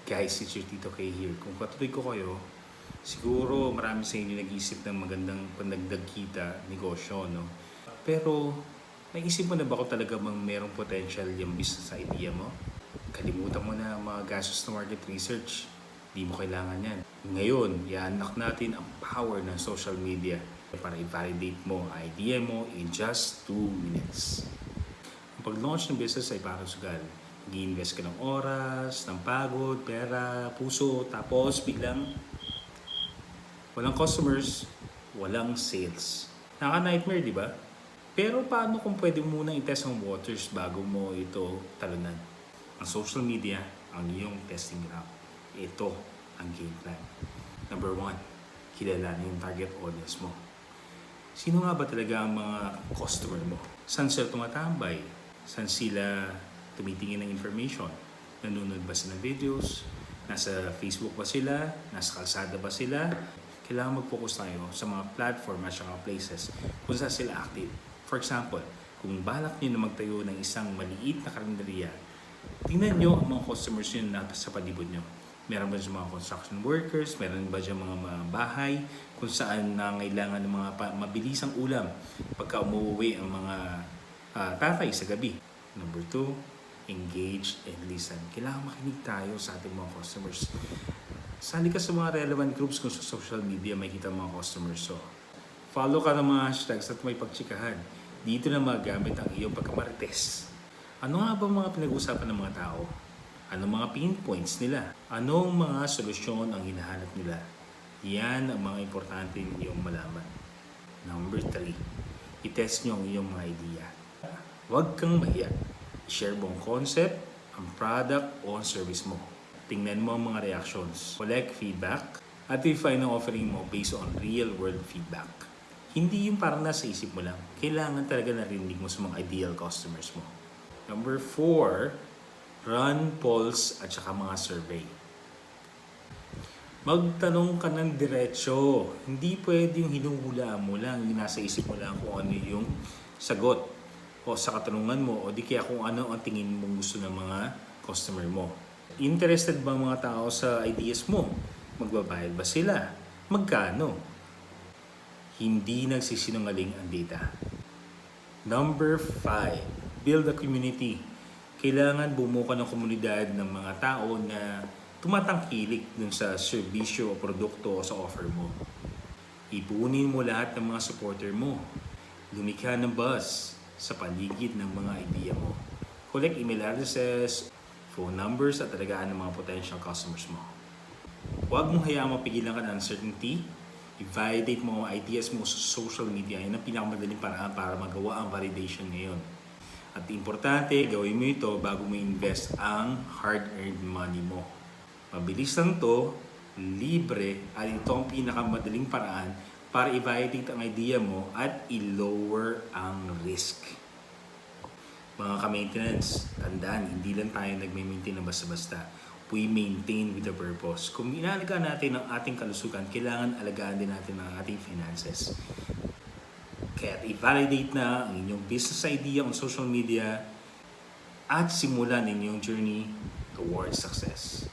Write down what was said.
Guys, it's your Tito K here. Kung patuloy ko kayo, siguro marami sa inyo nag-iisip ng magandang pandagdag kita, negosyo, no? Pero, naisip mo na ba kung talaga merong potential yung business idea mo? Kalimutan mo na ang mga gastos na market research. Di mo kailangan yan. Ngayon, i-unlock natin ang power ng social media para i-validate mo ang idea mo in just 2 minutes. Ang pag-launch ng business ay parang sugal. Mag-i-invest ka ng oras, ng pagod, pera, puso, tapos biglang walang customers, walang sales. Naka-nightmare, di ba? Pero paano kung pwede mo munang i-test ang waters bago mo ito talunan? Ang social media, ang iyong testing ground. Ito ang game plan. Number 1, kilalanin yung target audience mo. Sino nga ba talaga ang mga customer mo? Saan sila tumatambay? Saan sila tumitingin ng information? Nanonood ba sila ng videos? Nasa Facebook ba sila? Nasa kalsada ba sila? Kailangan mag-focus tayo sa mga platform at mga places kung saan sila active. For example, kung balak niyo na magtayo ng isang maliit na karinderya, tingnan nyo ang mga customers nyo na sa palibot nyo. Meron ba dyan mga construction workers? Meron ba dyan mga bahay? Kung saan nangailangan ng mga mabilisang ulam pagka umuwi ang mga tatay sa gabi. Number 2, engage and listen. Kailangan makinig tayo sa ating mga customers. Sali ka sa mga relevant groups kung sa social media may kita mga customers. So, follow ka ng mga hashtags at may pagtsikahan. Dito na magamit ang iyong pagkamarites. Ano nga ba mga pinag-usapan ng mga tao? Anong mga pain points nila? Anong mga solusyon ang hinahanap nila? Yan ang mga importante ninyong malaman. Number 3, i-test nyo ang iyong mga idea. Huwag kang mahiya. I-share mo ang concept, ang product o ang service mo. Tingnan mo ang mga reactions. Collect feedback at refine ang offering mo based on real-world feedback. Hindi yung parang nasa isip mo lang. Kailangan talaga narinig mo sa mga ideal customers mo. Number 4, run polls at saka mga survey. Magtanong ka ng diretsyo. Hindi pwedeng hinuhulaan mo lang, yung nasa isip mo lang kung ano yung sagot o sa katanungan mo o di kaya kung ano ang tingin mong gusto ng mga customer mo. Interested ba mga tao sa ideas mo? Magbabayad ba sila? Magkano? Hindi nagsisinungaling ang data. Number 5, build a community. Kailangan bumuo ka ng komunidad ng mga tao na tumatangkilik dun sa serbisyo o produkto o sa offer mo. Ipunin mo lahat ng mga supporter mo. Lumikha ng buzz sa paligid ng mga idea mo. Collect email addresses, phone numbers at talagaan ng mga potential customers mo. Huwag mong hayaang mapigilan ka ng uncertainty. I-validate mo ang ideas mo sa social media. Yan ang pinakamadaling paraan para magawa ang validation ngayon. At importante, gawin mo ito bago mo invest ang hard-earned money mo. Mabilis lang to, libre, at ito ang pinakamadaling paraan para i-validate ang idea mo at i-lower ang risk. Mga ka-maintenance, tandaan, hindi lang tayo nagme-maintain na basta-basta. We maintain with a purpose. Kung inaalagaan natin ang ating kalusugan, kailangan alagaan din natin ang ating finances. Kaya i-validate na ang inyong business idea on social media at simulan inyong journey towards success.